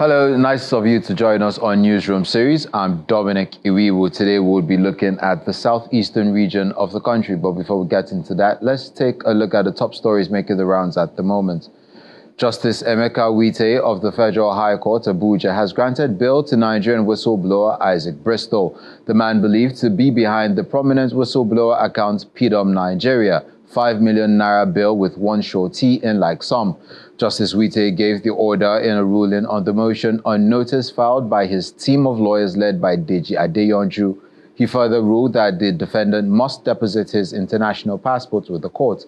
Hello, nice of you to join us on Newsroom series. I'm Dominic Iwiwu. Today we'll be looking at the southeastern region of the country. But before we get into that, let's take a look at the top stories making the rounds at the moment. Justice Emeka Wite of the Federal High Court, Abuja, has granted bail to Nigerian whistleblower Isaac Bristol, the man believed to be behind the prominent whistleblower account PDOM Nigeria. 5 million naira bail with one surety in like sum. Justice Wite gave the order in a ruling on the motion on notice filed by his team of lawyers led by Deji Adeyonju. He further ruled that the defendant must deposit his international passport with the court.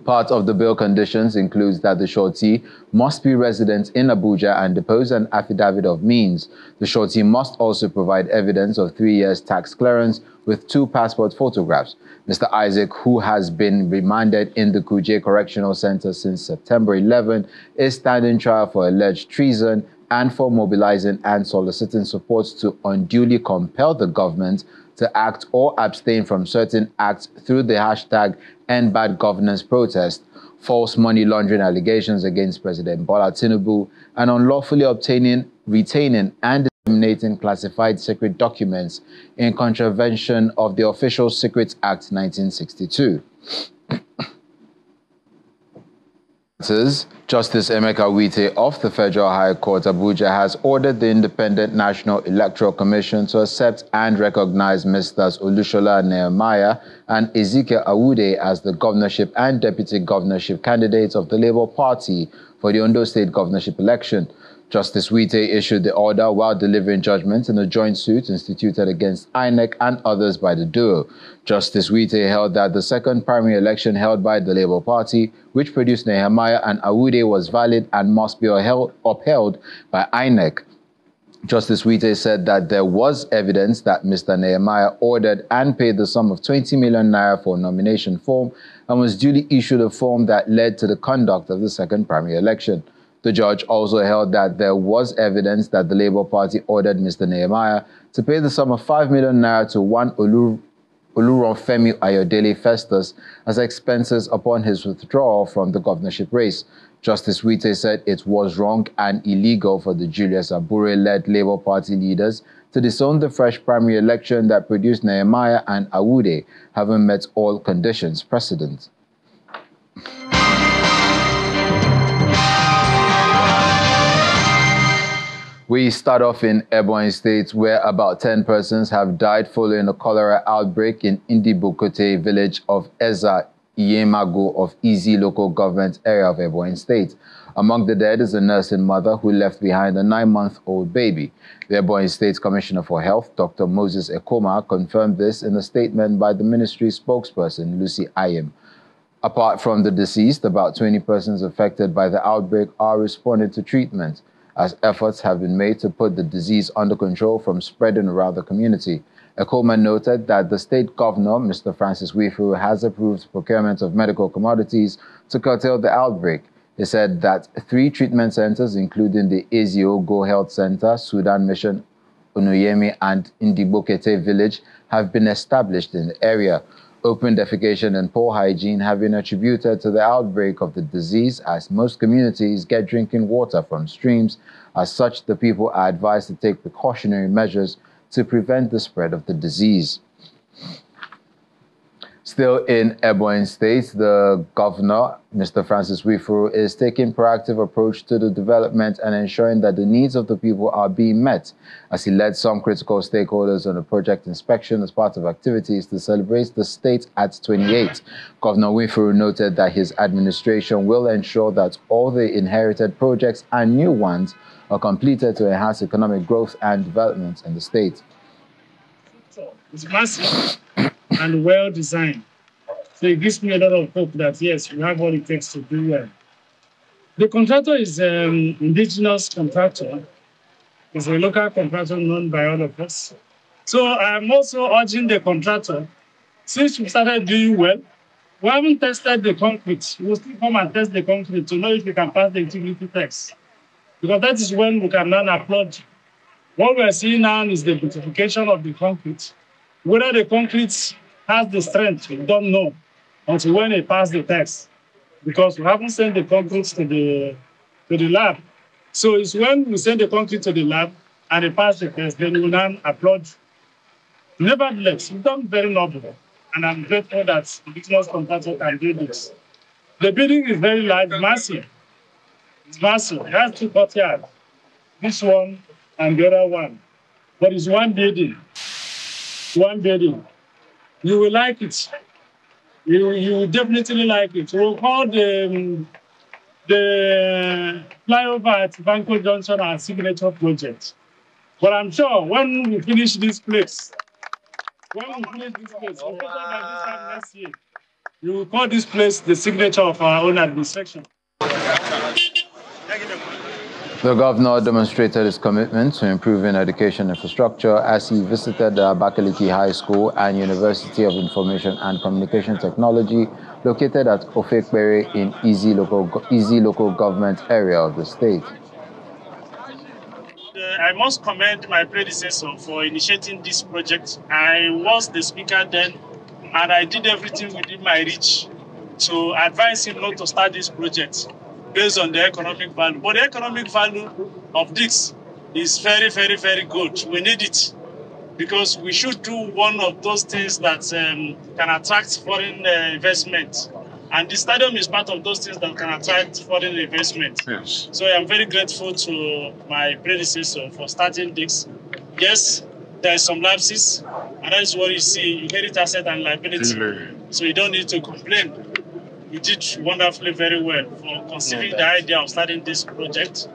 Part of the bail conditions includes that the surety must be resident in Abuja and depose an affidavit of means. The surety must also provide evidence of 3 years tax clearance with 2 passport photographs. Mr. Isaac, who has been remanded in the Kuje Correctional Center since September 11, is standing trial for alleged treason and for mobilizing and soliciting support to unduly compel the government to act or abstain from certain acts through the hashtag #EndBadGovernance protest, false money laundering allegations against President Bola Tinubu, and unlawfully obtaining, retaining, and disseminating classified secret documents in contravention of the Official Secrets Act 1962. Justice Emeka Wite of the Federal High Court, Abuja, has ordered the Independent National Electoral Commission to accept and recognize Mr. Olushola Nehemiah and Ezekiel Awude as the governorship and deputy governorship candidates of the Labour Party for the Ondo State governorship election. Justice Wite issued the order while delivering judgment in a joint suit instituted against INEC and others by the duo. Justice Wite held that the second primary election held by the Labour Party, which produced Nehemiah and Awude, was valid and must be upheld by INEC. Justice Wite said that there was evidence that Mr. Nehemiah ordered and paid the sum of 20 million naira for a nomination form and was duly issued a form that led to the conduct of the second primary election. The judge also held that there was evidence that the Labour Party ordered Mr. Nehemiah to pay the sum of 5 million naira to one Oluronfemi Ayodele Festus as expenses upon his withdrawal from the governorship race. Justice Wite said it was wrong and illegal for the Julius Abure-led Labour Party leaders to disown the fresh primary election that produced Nehemiah and Awude, having met all conditions precedent. We start off in Ebonyi State, where about 10 persons have died following a cholera outbreak in Indibukote village of Eza Iyemago of Izi local government area of Ebonyi State. Among the dead is a nursing mother who left behind a 9-month-old baby. The Ebonyi State Commissioner for Health, Dr. Moses Ekoma, confirmed this in a statement by the ministry spokesperson, Lucy Ayem. Apart from the deceased, about 20 persons affected by the outbreak are responding to treatment, as efforts have been made to put the disease under control from spreading around the community. Ekoma noted that the state governor, Mr. Francis Wifuru, has approved procurement of medical commodities to curtail the outbreak. He said that 3 treatment centers, including the Eziogo Health Center, Sudan Mission, Onuyemi, and Indibokete Village, have been established in the area. Open defecation and poor hygiene have been attributed to the outbreak of the disease, as most communities get drinking water from streams. As such, the people are advised to take precautionary measures to prevent the spread of the disease. Still in Ebonyi State, the governor, Mr. Francis Wifuru, is taking proactive approach to the development and ensuring that the needs of the people are being met, as he led some critical stakeholders on a project inspection as part of activities to celebrate the state at 28. Governor Wifuru noted that his administration will ensure that all the inherited projects and new ones are completed to enhance economic growth and development in the state. It's massive and well designed. So it gives me a lot of hope that, yes, we have what it takes to do well. The contractor is an indigenous contractor. It's a local contractor known by all of us. So I'm also urging the contractor, since we started doing well, we haven't tested the concrete. We'll still come and test the concrete to know if we can pass the integrity test. Because that is when we can then applaud. What we're seeing now is the beautification of the concrete. Whether the concrete has the strength, we don't know until when it passes the test. Because we haven't sent the concrete to the lab So it's when we send the concrete to the lab and they pass the test, then we will now applaud. Nevertheless, we've done very noble, and I'm grateful that the business contractor can do this. The building is very large, massive. It's massive. It has 2 courtyards. This one and the other one. But it's one building. One building. You will like it. You will definitely like it. We'll call the flyover at Banco Johnson our signature project. But I'm sure when we finish this place, we'll finish this place, we'll by this time next year, you will call this place the signature of our own administration. The governor demonstrated his commitment to improving education infrastructure as he visited the Abakaliki High School and University of Information and Communication Technology located at Ofekpere in Easy local government area of the state. I must commend my predecessor for initiating this project. I was the speaker then, and I did everything within my reach to advise him not to start this project based on the economic value. But the economic value of this is very, very, very good. We need it because we should do one of those things that can attract foreign investment. And the stadium is part of those things that can attract foreign investment. Yes. So I am very grateful to my predecessor for starting this. Yes, there are some lapses, and that is what you see, inherit asset and liability. Mm-hmm. So you don't need to complain. You did wonderfully very well for conceiving the idea of starting this project.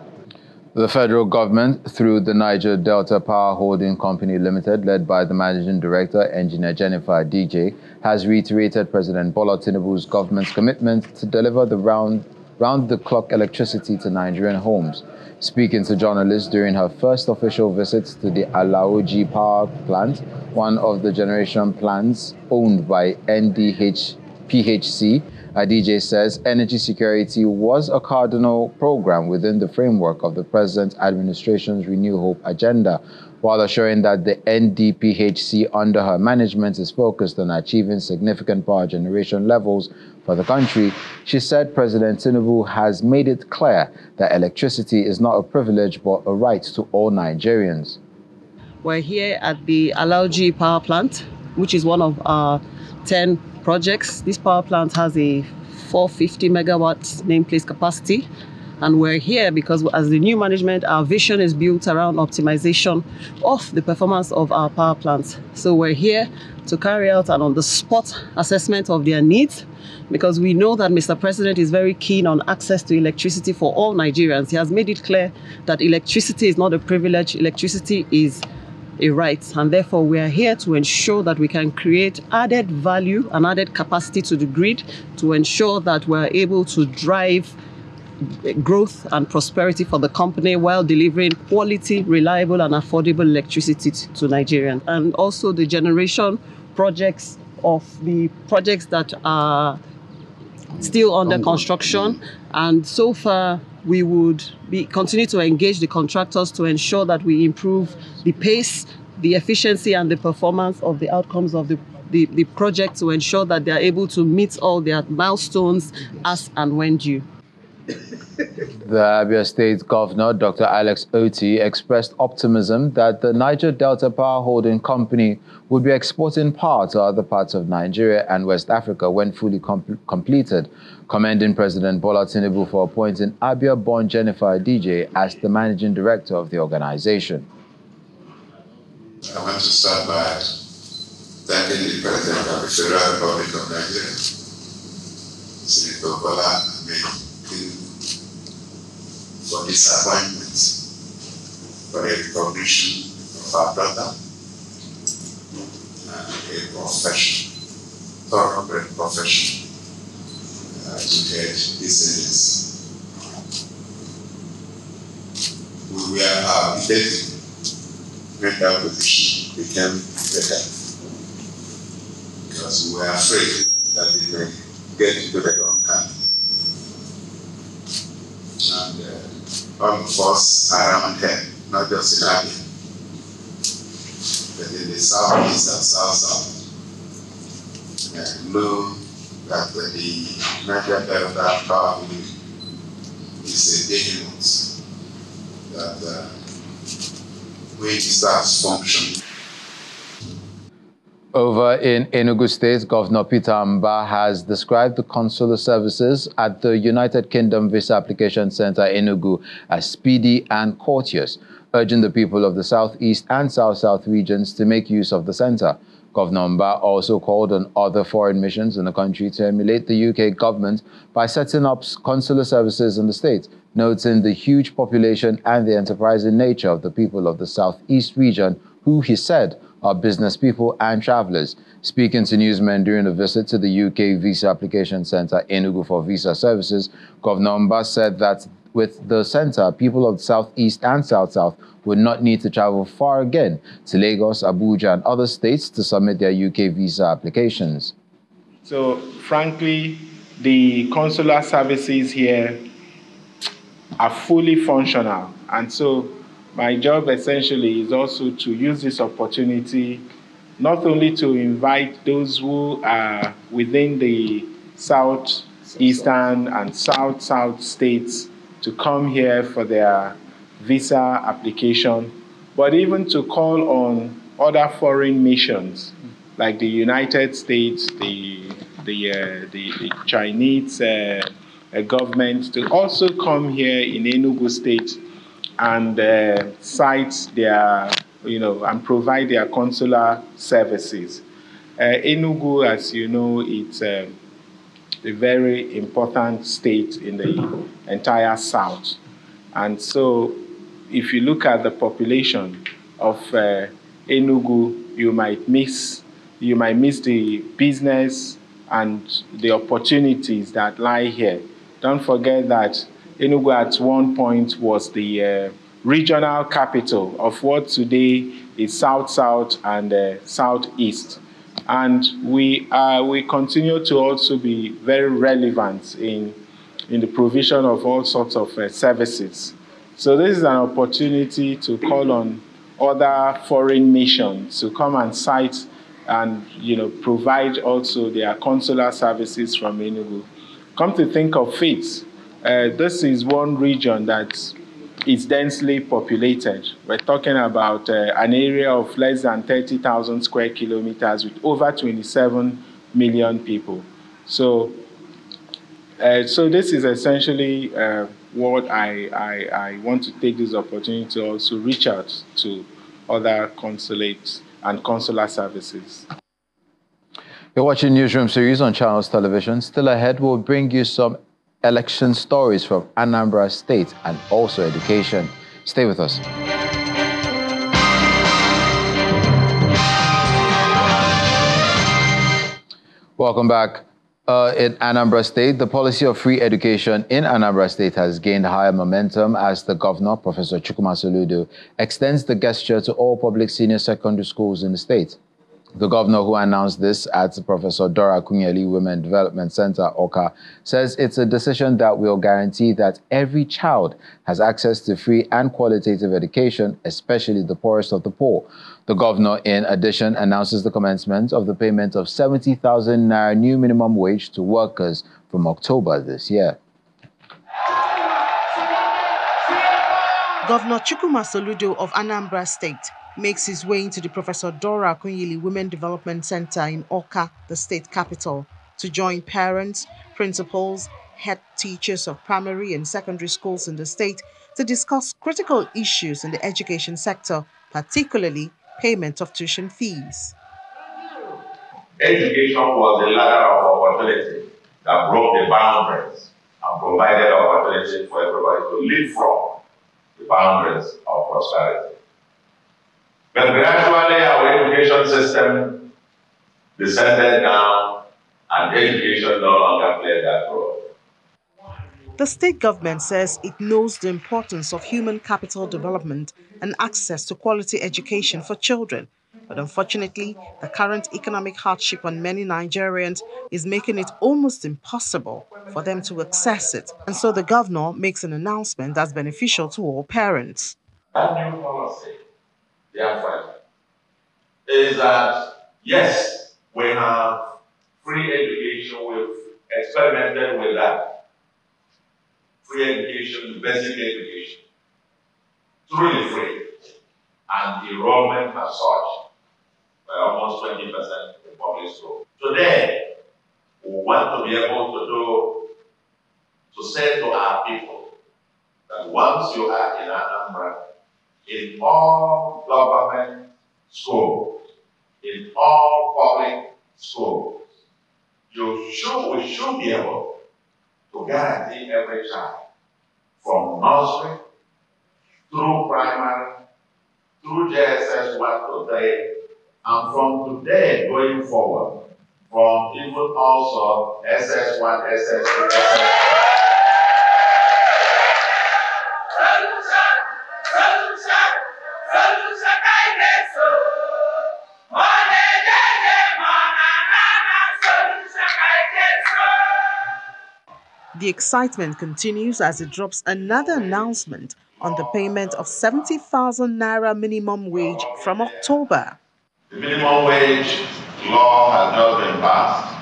The federal government, through the Niger Delta Power Holding Company Limited, led by the managing director, Engineer Jennifer DJ, has reiterated President Bola Tinubu's government's commitment to deliver the round-the-clock electricity to Nigerian homes. Speaking to journalists during her first official visit to the Alaoji Power Plant, one of the generation plants owned by NDPHC, DJ says energy security was a cardinal program within the framework of the President's administration's Renew Hope agenda, while assuring that the NDPHC under her management is focused on achieving significant power generation levels for the country. She said President Tinubu has made it clear that electricity is not a privilege but a right to all Nigerians. We're here at the Alaoji Power Plant, which is one of our 10 projects. This power plant has a 450 megawatts nameplate capacity, and we're here because as the new management, our vision is built around optimization of the performance of our power plants. So we're here to carry out an on-the-spot assessment of their needs, because we know that Mr. President is very keen on access to electricity for all Nigerians. He has made it clear that electricity is not a privilege, electricity is a right, and therefore we are here to ensure that we can create added value and added capacity to the grid to ensure that we're able to drive growth and prosperity for the company while delivering quality, reliable and affordable electricity to Nigerians. And also the generation projects of the projects that are still under construction, and so far we would continue to engage the contractors to ensure that we improve the pace, the efficiency and the performance of the outcomes of the project to ensure that they are able to meet all their milestones as and when due. The Abia State Governor, Dr. Alex Oti, expressed optimism that the Niger Delta Power Holding Company would be exporting power to other parts of Nigeria and West Africa when fully completed, commending President Bola Tinubu for appointing Abia-born Jennifer DJ as the managing director of the organization. I want to start by thanking the President of the Federal Republic of Nigeria, Senator Bola for this appointment, for the recognition of our brother, a profession, thoroughbred profession, to head this agency. We were indebted when that position became better, because we were afraid that it may get into the wrong hand. And all of us around here, not just in Abia, but in the southeast and south-south, know that the Niger Delta Power is a behemoth that when it starts functioning. Over in Enugu State, Governor Peter Mba has described the consular services at the United Kingdom Visa Application Center Enugu as speedy and courteous, urging the people of the Southeast and South-South regions to make use of the center. Governor Mba also called on other foreign missions in the country to emulate the UK government by setting up consular services in the state, noting the huge population and the enterprising nature of the people of the Southeast region, who, he said, are business people and travelers. Speaking to newsmen during a visit to the UK Visa Application Center Enugu for visa services, Governor Mba said that with the center, people of the Southeast and South-South would not need to travel far again to Lagos, Abuja, and other states to submit their UK visa applications. So, frankly, the consular services here are fully functional. And so, my job essentially is also to use this opportunity not only to invite those who are within the southeastern and south-south states to come here for their visa application, but even to call on other foreign missions like the United States, the Chinese government to also come here in Enugu State and cite their, and provide their consular services. Enugu, as you know, it's a very important state in the entire South. And so if you look at the population of Enugu, you might miss the business and the opportunities that lie here. Don't forget that Enugu at one point was the regional capital of what today is South-South and Southeast. And we continue to also be very relevant in the provision of all sorts of services. So this is an opportunity to call on other foreign missions to come and cite and provide also their consular services from Enugu. Come to think of it, this is one region that is densely populated. We're talking about an area of less than 30,000 square kilometers with over 27 million people. So this is essentially what I want to take this opportunity to also reach out to other consulates and consular services. You're watching Newsroom series on Channels Television. Still ahead, we'll bring you some election stories from Anambra State and also education. Stay with us. Welcome back. In Anambra State, the policy of free education in Anambra State has gained higher momentum as the governor, Professor Chukwuma Soludo, extends the gesture to all public senior secondary schools in the state. The governor, who announced this at the Professor Dora Akunyili Women Development Center, Oka, says it's a decision that will guarantee that every child has access to free and qualitative education, especially the poorest of the poor. The governor, in addition, announces the commencement of the payment of 70,000 naira new minimum wage to workers from October this year. Governor Chukwuma Soludo of Anambra State makes his way into the Professor Dora Akunyili Women Development Center in Oka, the state capital, to join parents, principals, head teachers of primary and secondary schools in the state to discuss critical issues in the education sector, particularly payment of tuition fees. Education was the ladder of opportunity that broke the boundaries and provided opportunity for everybody to live from the boundaries of prosperity. But gradually our education system descended down and education no longer played that role. The state government says it knows the importance of human capital development and access to quality education for children. But unfortunately, the current economic hardship on many Nigerians is making it almost impossible for them to access it. And so the governor makes an announcement that's beneficial to all parents. That new policy, therefore, is that, yes, we have free education, we've experimented with that. Free education, basic education. truly free, and enrollment has surged by almost 20% in public school. Today, we want to be able to say to our people that once you are in Anambra, in all government schools, in all public schools, we should be able to guarantee every child from nursery through primary, through JSS 1 to 3, and from today going forward, from even also SS1, SS2, SS3. The excitement continues as it drops another announcement on the payment of 70,000 naira minimum wage from October. The minimum wage law has just been passed,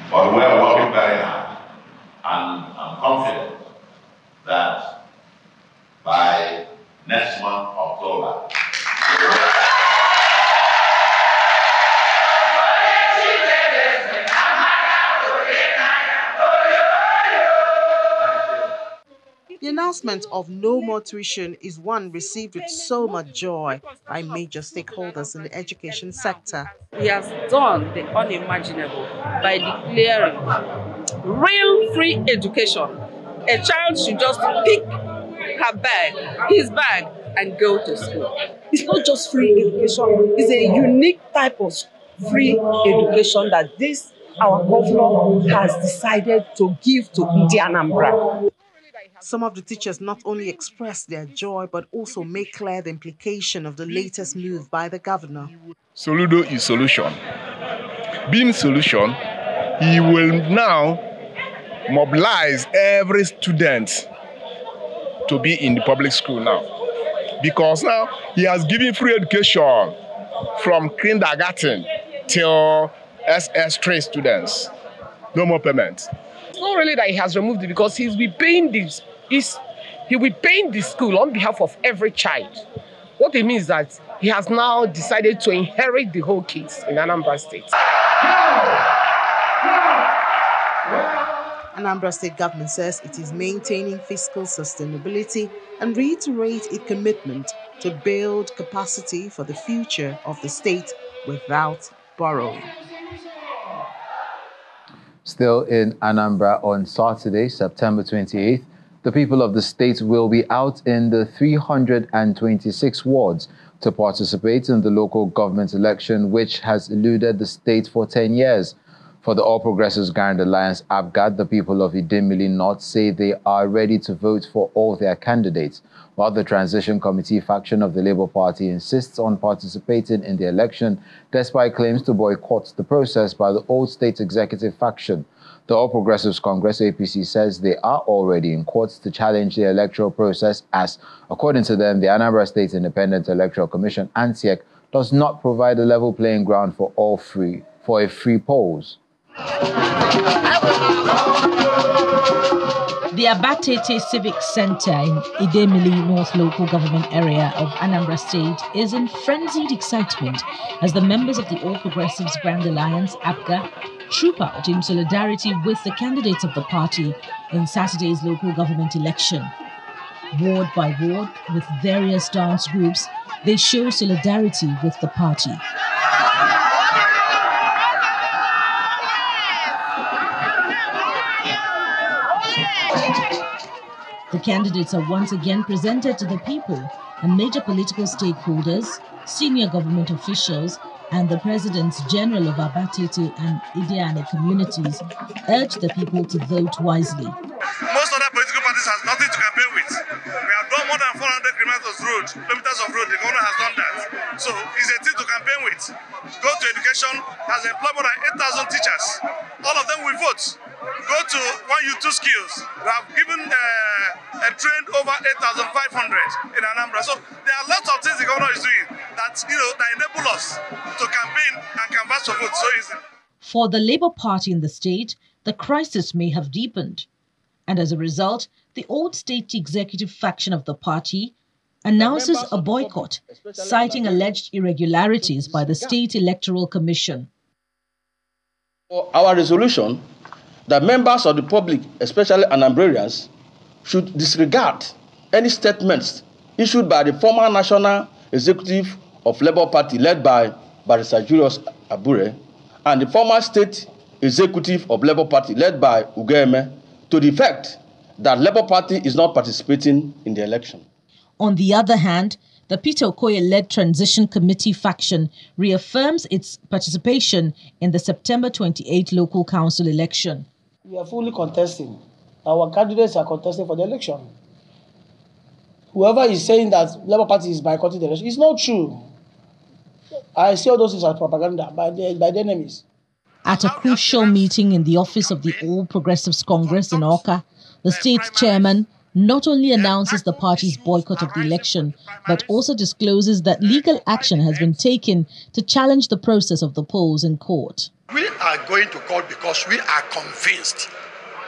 but we are working very hard, and I'm confident that by next month, October, The announcement of no more tuition is one received with so much joy by major stakeholders in the education sector. He has done the unimaginable by declaring real free education. A child should just pick his bag, and go to school. It's not just free education, it's a unique type of free education that our governor has decided to give to Anambra. Some of the teachers not only expressed their joy, but also make clear the implication of the latest move by the governor. Soludo is solution. Being solution, he will now mobilize every student to be in the public school now. Because now he has given free education from kindergarten till SS3 students. No more payment. It's not really that he has removed it, because he will be paying the school on behalf of every child. What it means is that he has now decided to inherit the whole kids in Anambra State. Anambra State government says it is maintaining fiscal sustainability and reiterates its commitment to build capacity for the future of the state without borrowing. Still in Anambra, on Saturday, September 28th, the people of the state will be out in the 326 wards to participate in the local government election, which has eluded the state for 10 years. For the All Progressives Grand Alliance, ABGA, the people of Idemili North say they are ready to vote for all their candidates, while the Transition Committee faction of the Labour Party insists on participating in the election, despite claims to boycott the process by the Old State Executive faction. The All Progressives Congress, APC, says they are already in courts to challenge the electoral process as, according to them, the Anambra State Independent Electoral Commission, ANSEC, does not provide a level playing ground for a free polls. The Abatete Civic Center in Idemili North Local Government Area of Anambra State is in frenzied excitement as the members of the All Progressives Grand Alliance, ABGA, troop out in solidarity with the candidates of the party in Saturday's local government election. Ward by ward, with various dance groups, they show solidarity with the party. The candidates are once again presented to the people, and major political stakeholders, senior government officials, and the Presidents General of Abatete and Idiane communities urge the people to vote wisely. Most other political parties has nothing to campaign with. We have done more than 400 kilometers of road. The government has done that. So it's a thing to campaign with. Go to education, has employed more than 8,000 teachers. All of them will vote. Go to 1U2 skills. We have given trained over 8,500 in Anambra. So there are lots of things the governor is doing that enable us to campaign and canvass for votes so easily. For the Labour Party in the state, the crisis may have deepened. And as a result, the Old State Executive faction of the party announces a boycott, citing alleged irregularities by the State Electoral Commission. For our resolution, that members of the public, especially Anambrarians, should disregard any statements issued by the former National Executive of Labour Party led by Barrister Julius Abure and the former State Executive of Labour Party led by Ugeme to the effect that Labour Party is not participating in the election. On the other hand, the Peter Okoye-led Transition Committee faction reaffirms its participation in the September 28 local council election. We are fully contesting. Our candidates are contesting for the election. Whoever is saying that Labour Party is boycotting the election, it's not true. I see all those things as propaganda by the enemies. At a crucial meeting in the office of the All Progressives Congress in Awka, the state chairman not only announces the party's boycott of the election, but also discloses that legal action has been taken to challenge the process of the polls in court. We are going to court because we are convinced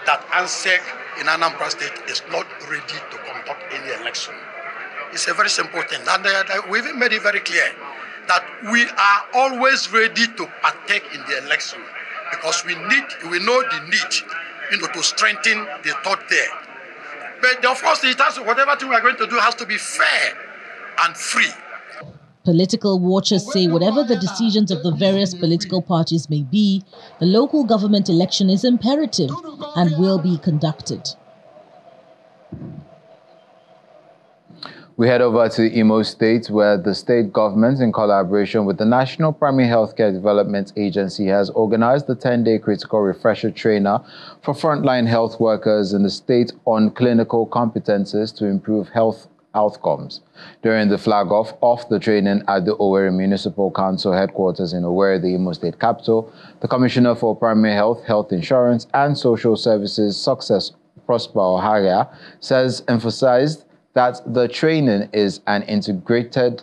that ANSEC in Anambra State is not ready to conduct any election. It's a very simple thing. And we've made it very clear that we are always ready to partake in the election because we know the need, to strengthen the thought there. But of course, whatever thing we are going to do has to be fair and free. Political watchers say whatever the decisions of the various political parties may be, the local government election is imperative and will be conducted. We head over to Imo State, where the state government, in collaboration with the National Primary Healthcare Development Agency, has organized the 10-day critical refresher trainer for frontline health workers in the state on clinical competences to improve health outcomes. During the flag-off of the training at the Owerri Municipal Council headquarters in Owerri, the Imo State capital, the Commissioner for Primary Health, Health Insurance and Social Services, Success Prosper Oharia, emphasized that the training is integrated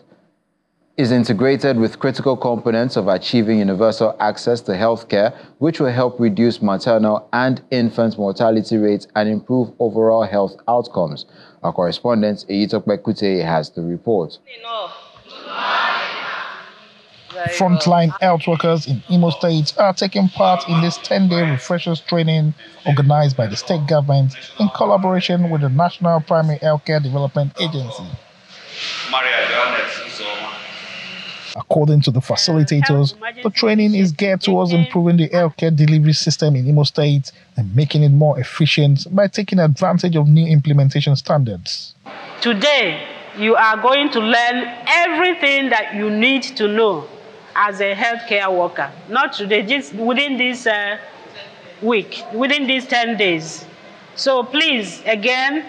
with critical components of achieving universal access to healthcare, which will help reduce maternal and infant mortality rates and improve overall health outcomes. Our correspondent, Eyitokpe Kute, has the report. Frontline health workers in Imo State are taking part in this 10-day refreshers training organized by the state government in collaboration with the National Primary Healthcare Development Agency. According to the facilitators, the training is geared towards improving the healthcare delivery system in Imo State and making it more efficient by taking advantage of new implementation standards. Today, you are going to learn everything that you need to know as a healthcare worker. Not today, just within this week, within these 10 days. So please, again,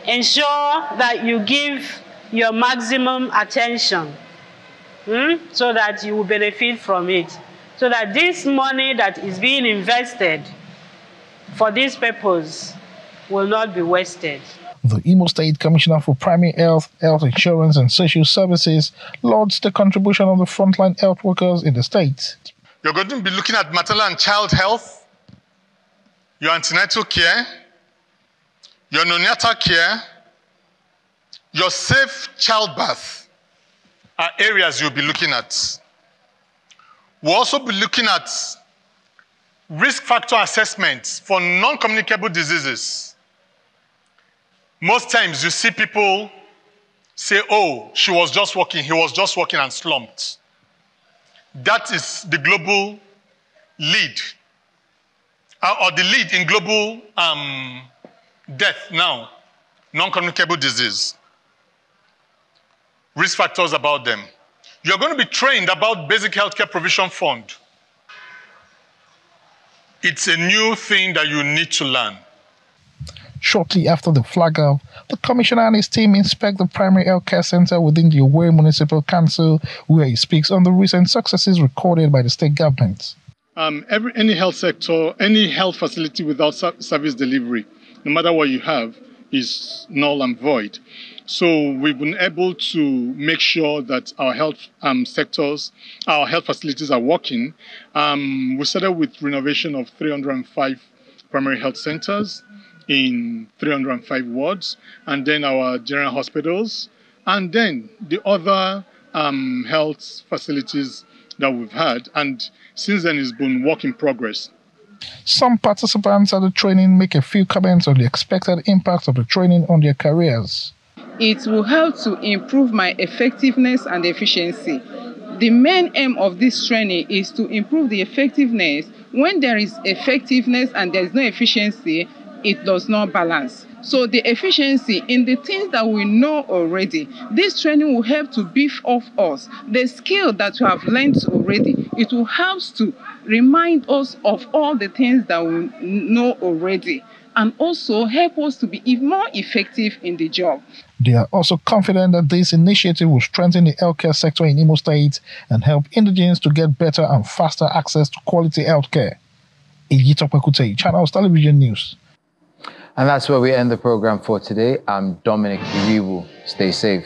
ensure that you give your maximum attention so that you will benefit from it. So that this money that is being invested for this purpose will not be wasted. The Imo State Commissioner for Primary Health, Health Insurance and Social Services lauds the contribution of the frontline health workers in the state. You're going to be looking at maternal and child health, your antenatal care, your neonatal care, your safe childbirth are areas you'll be looking at. We'll also be looking at risk factor assessments for non-communicable diseases. Most times you see people say, oh, she was just walking, he was just walking and slumped. That is the global lead, or the lead in global death now, non-communicable disease. Risk factors about them. You're going to be trained about Basic Healthcare Provision Fund. It's a new thing that you need to learn. Shortly after the flag-off, the Commissioner and his team inspect the primary healthcare center within the Owerri Municipal Council, where he speaks on the recent successes recorded by the state government. Any health sector, any health facility without service delivery, no matter what you have, is null and void. So we've been able to make sure that our health sectors, our health facilities are working. We started with renovation of 305 primary health centers in 305 wards, and then our general hospitals, and then the other health facilities that we've had. And since then, it's been work in progress. Some participants at the training make a few comments on the expected impact of the training on their careers. It will help to improve my effectiveness and efficiency. The main aim of this training is to improve the effectiveness. When there is effectiveness and there is no efficiency, it does not balance. So the efficiency in the things that we know already, this training will help to beef up us. The skill that we have learned already, it will help to remind us of all the things that we know already, and also help us to be even more effective in the job. They are also confident that this initiative will strengthen the healthcare sector in Imo State and help indigenes to get better and faster access to quality healthcare. Ejitokpekute, Channels Television News. And that's where we end the program for today. I'm Dominic Iriwu. Stay safe.